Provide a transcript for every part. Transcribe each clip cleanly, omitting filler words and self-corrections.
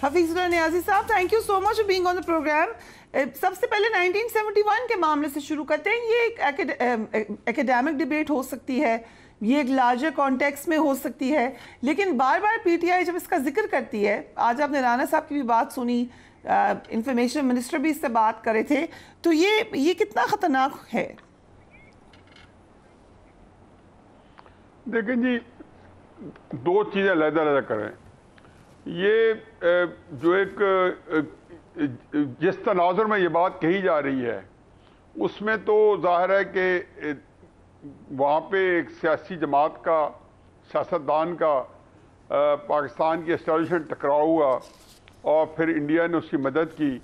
Hafizullah Niazi sahab, thank you so much for being on the program. सबसे पहले 1971 के मामले से शुरू करते हैं। ये एक एकेडमिक डिबेट हो सकती है, ये एक लार्जर कॉन्टेक्स्ट में हो सकती है, लेकिन बार बार पीटीआई जब इसका जिक्र करती है, आज आपने राना साहब की भी बात सुनी, इंफॉर्मेशन मिनिस्टर भी इससे बात कर रहे थे, तो ये कितना ख़तरनाक है? देखें जी, दो चीज़ें अलग-अलग करें। ये जो एक जिस तनाजुर में ये बात कही जा रही है उसमें तो जाहिर है कि वहाँ पे एक सियासी जमात का, सियासतदान का पाकिस्तान की एस्टेब्लिशमेंट टकराव हुआ और फिर इंडिया ने उसकी मदद की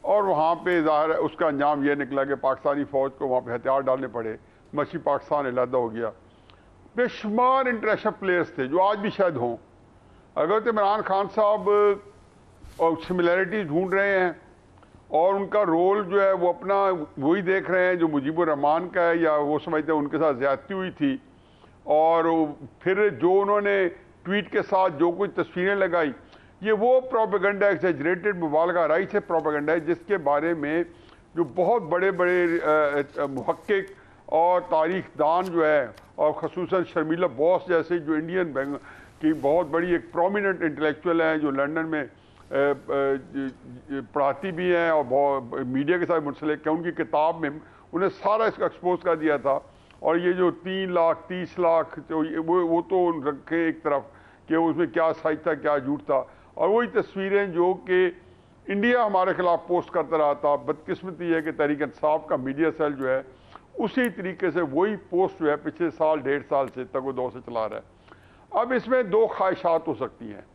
और वहाँ पे जाहिर है उसका अंजाम ये निकला कि पाकिस्तानी फ़ौज को वहाँ पे हथियार डालने पड़े, मशी पाकिस्तान अलहदा हो गया। बेशुमार इंटरनेशनल प्लेयर्स थे जो आज भी शायद हों। अगर तो इमरान खान साहब और सिमिलैरिटीज ढूंढ रहे हैं और उनका रोल जो है वो अपना वही देख रहे हैं जो मुजीबुर रहमान का है, या वो समझते हैं उनके साथ ज़्यादती हुई थी, और फिर जो उन्होंने ट्वीट के साथ जो कुछ तस्वीरें लगाई, ये वो प्रोपेगेंडा, एक्सैजरेटेड मुबालगा राई से प्रोपेगेंडा है जिसके बारे में जो बहुत बड़े बड़े मुहक्किक और तारीखदान जो है, और ख़ुसूसन शर्मिला बॉस जैसे जो इंडियन बैंक की बहुत बड़ी एक प्रोमिनेंट इंटेलेक्चुअल हैं जो लंदन में पढ़ाती भी हैं और मीडिया के साथ मुंसलिक हैं, उनकी किताब में उन्हें सारा इसको एक्सपोज कर दिया था। और ये जो 3 लाख 30 लाख तो वो तो रखे एक तरफ कि उसमें क्या सच था क्या झूठ था, और वही तस्वीरें जो कि इंडिया हमारे खिलाफ पोस्ट करता रहा था। बदकिस्मती है कि तहरीक इंसाफ का मीडिया सेल जो है उसी तरीके से वही पोस्ट जो है पिछले साल 1.5 साल से तगो-दो से चला रहा है। अब इसमें दो ख्वाहिशात हो सकती हैं।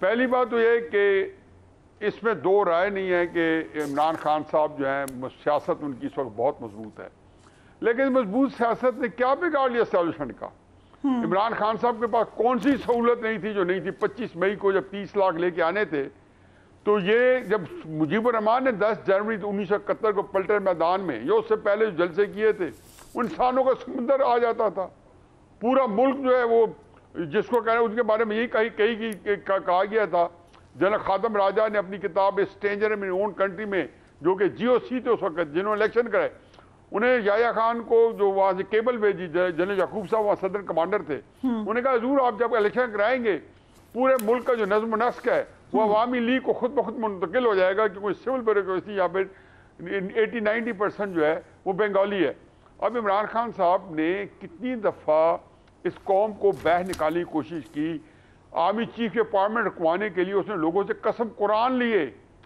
पहली बात तो ये कि इसमें दो राय नहीं है कि इमरान खान साहब जो हैं सियासत उनकी इस वक्त बहुत मजबूत है, लेकिन मजबूत सियासत ने क्या बिगाड़ लिया एस्टेब्लिशमेंट का? इमरान खान साहब के पास कौन सी सहूलत नहीं थी जो नहीं थी? 25 मई को जब 30 लाख लेके आने थे, तो ये जब मुजीबुर रहमान ने 10 जनवरी 1971 को पलटे मैदान में, ये उससे पहले जो जलसे किए थे, उन इंसानों का समुंदर आ जाता था। पूरा मुल्क जो है वो जिसको कह रहे हैं उसके बारे में यही कहा गया था। जनरल खादम राजा ने अपनी किताब स्ट्रेंजर इन ओन कंट्री में, जो कि GOC थे उस वक्त जिन्होंने इलेक्शन कराए, उन्हें याया खान को जो वहाँ से केबल भेजी, जनरल याकूब साहब वहाँ सदर कमांडर थे, उन्होंने कहा हजूर आप जब इलेक्शन कराएंगे पूरे मुल्क का जो नज्म नस्क है वो अवामी लीग को खुद ब खुद मुंतकिल हो जाएगा, क्योंकि सिविल ब्यूरोक्रेसी यहाँ पे 80-90% जो है वो बंगाली है। अब इमरान खान साहब ने कितनी दफ़ा इस कौम को बह निकालने की कोशिश की, आर्मी चीफ के अपॉइंटमेंट रखवाने के लिए उसने लोगों से कसम कुरान लिए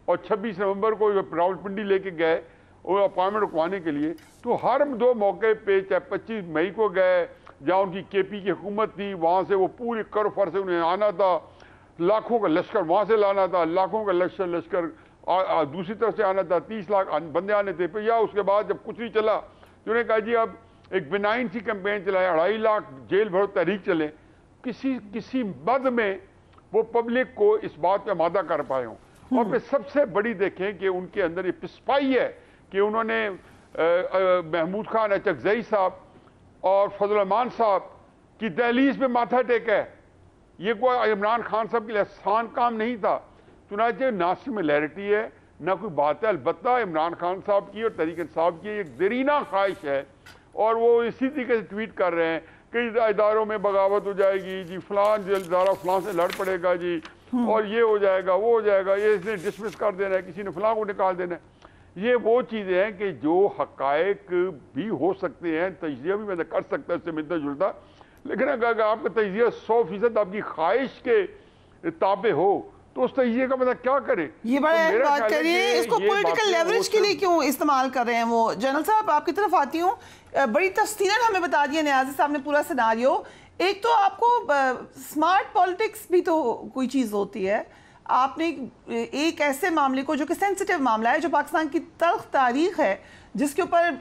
और 26 नवंबर को रावलपिंडी लेके गए और अपॉइंटमेंट रखवाने के लिए। तो हर दो मौके पे, चाहे 25 मई को गए जहाँ उनकी KP की हुकूमत थी, वहाँ से वो पूरी कर फर से उन्हें आना था, लाखों का लश्कर वहाँ से लाना था, लाखों का लश्कर दूसरी तरफ से आना था, 30 लाख बंदे आने थे। फिर या उसके बाद जब कुछ नहीं चला तो उन्होंने कहा जी अब एक बिनाइन सी कैंपेन चलाए, 2.5 लाख जेल भरो तहरीक चले। किसी मद में वो पब्लिक को इस बात पे आमादा कर पाए हों। और फिर सबसे बड़ी देखें कि उनके अंदर ये पिस्पाई है कि उन्होंने महमूद खान अचकजई साहब और फजल रहमान साहब की दहलीज पे माथा टेका है। ये कोई इमरान खान साहब के लिए आसान काम नहीं था। चुनाचे ना सिमिलैरिटी है ना कोई बात है, अलबत्ता इमरान खान साहब की और तहरीक इंसाफ की एक देरीना ख्वाहिश है, और वो इसी तरीके से ट्वीट कर रहे हैं कि इदारों में बगावत हो जाएगी जी, फलान इदारा फलान से लड़ पड़ेगा जी, और ये हो जाएगा वो हो जाएगा, ये इसने डिसमिस कर देना है, किसी ने फलां को निकाल देना है। ये वो चीज़ें हैं कि जो हकायक भी हो सकते हैं, तजिया भी मैं कर सकता है, उससे मिलता जुलता, लेकिन अगर आपका तजिया 100% आपकी ख्वाहिश के ताबे हो तो उस तजिए का मतलब क्या करें? ये बड़ा बात करिए, इसको पॉलिटिकल लेवरेज के लिए क्यों इस्तेमाल कर रहे हैं वो? जनरल साहब आपकी तरफ आती हूँ, बड़ी तफसीलन हमें बता दिया नियाज़ी साहब ने पूरा सिनारियो। एक तो आपको स्मार्ट पॉलिटिक्स भी तो कोई चीज़ होती है। आपने एक ऐसे मामले को जो कि सेंसिटिव मामला है, जो पाकिस्तान की तल्ख तारीख है, जिसके ऊपर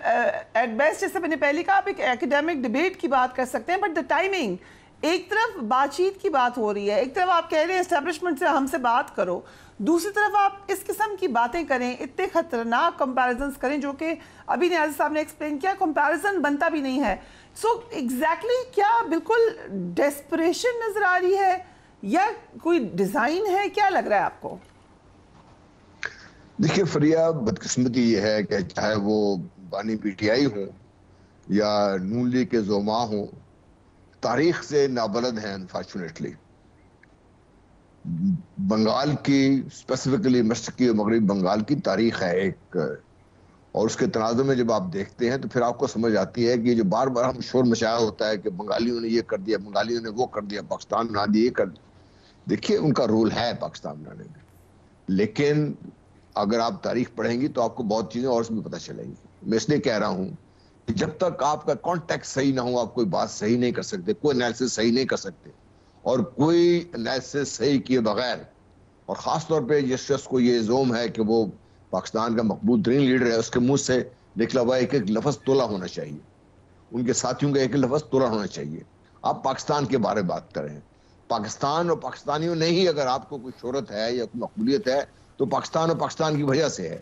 एट बेस्ट, जैसे मैंने पहले कहा, आप एक एकेडमिक डिबेट की बात कर सकते हैं, बट द टाइमिंग, एक तरफ बातचीत की बात हो रही है, एक तरफ आप कह रहे हैं एस्टेब्लिशमेंट से हमसे बात करो, दूसरी तरफ आप इस किस्म की बातें करें, इतने खतरनाक कंपैरिजन्स करें जो कि अभी नियाज़ी साहब ने एक्सप्लेन किया, कंपैरिजन बनता भी नहीं है। सो एग्जैक्टली क्या बिल्कुल डेस्परेशन नजर आ रही है, یا کوئی ڈیزائن ہے؟ کیا لگ رہا ہے آپ کو؟ دیکھیے فریا، بدقسمتی یہ ہے کہ چاہے وہ بانی پی ٹی آئی ہوں یا نون لیگ کے زعما ہوں، تاریخ سے نابلد ہیں انفارچونیٹلی۔ بنگال کی اسپیسیفکلی مشرقی اور مغربی بنگال کی تاریخ ہے ایک، اور اس کے تناظر میں جب آپ دیکھتے ہیں تو پھر آپ کو سمجھ آتی ہے کہ جو بار بار ہم شور مچایا ہوتا ہے کہ بنگالیوں نے یہ کر دیا، بنگالیوں نے وہ کر دیا، پاکستان بنا دیا، یہ کر دیا۔ دیکھیے ان کا رول ہے پاکستان بنانے میں، لیکن اگر آپ تاریخ پڑھیں گی تو آپ کو بہت چیزیں اور اس میں پتہ چلیں گی۔ میں اس لیے کہہ رہا ہوں کہ جب تک آپ کا کانٹیکٹ صحیح نہ ہو، آپ کوئی بات صحیح نہیں کر سکتے، کوئی انالیسس صحیح نہیں کر سکتے، اور کوئی انالیسس صحیح کیے بغیر، اور خاص طور پہ جس شخص کو یہ زوم ہے کہ وہ پاکستان کا مقبول ترین لیڈر ہے، اس کے منہ سے نکلا ہوا ایک ایک لفظ تولا ہونا چاہیے، ان کے ساتھیوں کا ایک ایک لفظ تولا ہونا چاہیے۔ آپ پاکستان کے بارے بات کریں، پاکستان اور پاکستانیوں نے ہی اگر آپ کو کوئی شہرت ہے یا کوئی مقبولیت ہے تو پاکستان اور پاکستان کی وجہ سے ہے۔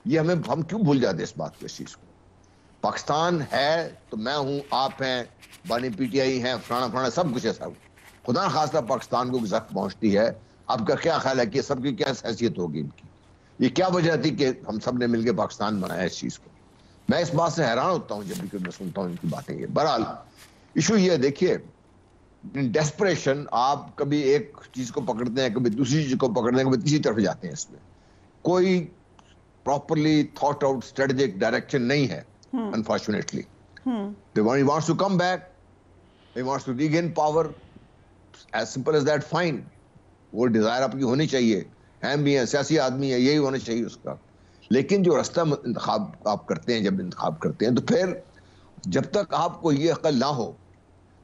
یہ ہم کیوں بھول جاتے اس بات کو، اس چیز کو؟ پاکستان ہے تو میں ہوں، آپ ہیں، بانی پی ٹی آئی ہیں، فلانا سب کچھ ہے سب۔ خدا خاصہ پاکستان کو زخم پہنچتی ہے، آپ کا کیا خیال ہے کہ سب کی کیا حیثیت ہوگی ان کی؟ یہ کیا وجہ تھی کہ ہم سب نے مل کے پاکستان بنایا اس چیز کو؟ میں اس بات سے حیران ہوتا ہوں جب بھی میں سنتا ہوں ان کی باتیں۔ یہ بہرحال ایشو یہ ہے، دیکھیے ڈیسپریشن، آپ کبھی ایک چیز کو پکڑتے ہیں، کبھی دوسری چیز کو پکڑتے ہیں، کبھی تیسری طرف جاتے ہیں، اس میں کوئی properly thought out strategic direction نہیں ہے unfortunately. He wants to come back, he wants to regain power, as simple as that, fine. وہ ڈیزائر آپ کی ہونی چاہیے، ہم بھی ہیں، سیاسی آدمی ہے، یہی ہونا چاہیے اس کا۔ لیکن جو رستہ انتخاب آپ کرتے ہیں، جب انتخاب کرتے ہیں تو پھر جب تک آپ کو یہ عقل نہ ہو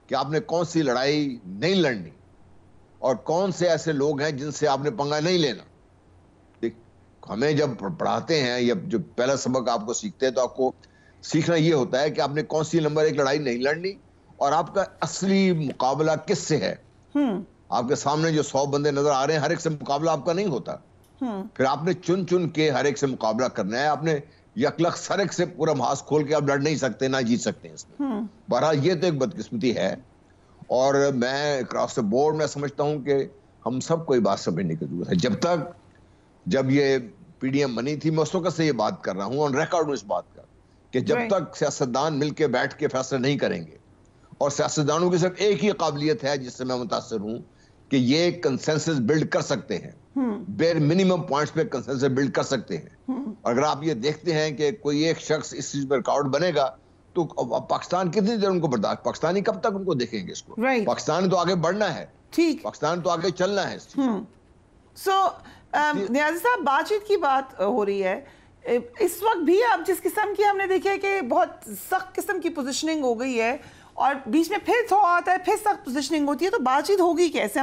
کہ آپ نے کون سی لڑائی نہیں لڑنی اور کون سے ایسے لوگ ہیں جن سے آپ نے پنگا نہیں لینا۔ ہمیں جب پڑھاتے ہیں یا جو پہلا سبق آپ کو سیکھتے ہیں تو آپ کو سیکھنا یہ ہوتا ہے کہ آپ نے کون سی نمبر ایک لڑائی نہیں لڑنی اور آپ کا اصلی مقابلہ کس سے ہے۔ آپ کے سامنے جو 100 بندے نظر آ رہے ہیں، ہر ایک سے مقابلہ آپ کا نہیں ہوتا، پھر آپ نے چن کے ہر ایک سے مقابلہ کرنا ہے۔ آپ نے یکلخ سر ایک سے پورا محاذ کھول کے آپ لڑ نہیں سکتے، نہ جیت سکتے ہیں اس میں۔ بہرحال یہ تو ایک بدقسمتی ہے، اور میں اکراس دا بورڈ میں سمجھتا ہوں کہ ہم سب کو یہ بات سمجھنے کی ضرورت ہے۔ جب یہ پی ڈی ایم بنی تھی، میں اس وقت سے یہ بات کر رہا ہوں، اور ریکارڈ ہوں اس بات کا، کہ جب تک سیاستدان مل کے بیٹھ کے فیصلہ نہیں کریں گے، اور سیاستدانوں کی صرف ایک ہی قابلیت ہے جس سے میں متاثر ہوں کہ یہ کنسنسس بلڈ کر سکتے ہیں، بیر منیمم پوائنٹس پہ کنسنسس بلڈ کر سکتے ہیں۔ اگر آپ یہ دیکھتے ہیں کہ کوئی ایک شخص اس چیز پر رکاوٹ بنے گا تو پاکستان کتنی دیر ان کو برداشت، پاکستانی کب تک ان کو دیکھیں گے اس کو؟ پاکستان تو آگے بڑھنا ہے، پاکستان تو آگے چلنا ہے اس چیز۔ سو نیازی صاحب، بات چیت کی بات ہو رہی ہے اس وقت بھی، اب جس قسم کی ہم نے دیکھا ہے کہ بہت سخت قسم کی پوزیشننگ ہو گئی ہے، اور بیچ میں پھر تھو آتا ہے، پھر سخت پوزیشننگ ہوتی ہے، تو بات چیت ہوگی کیسے؟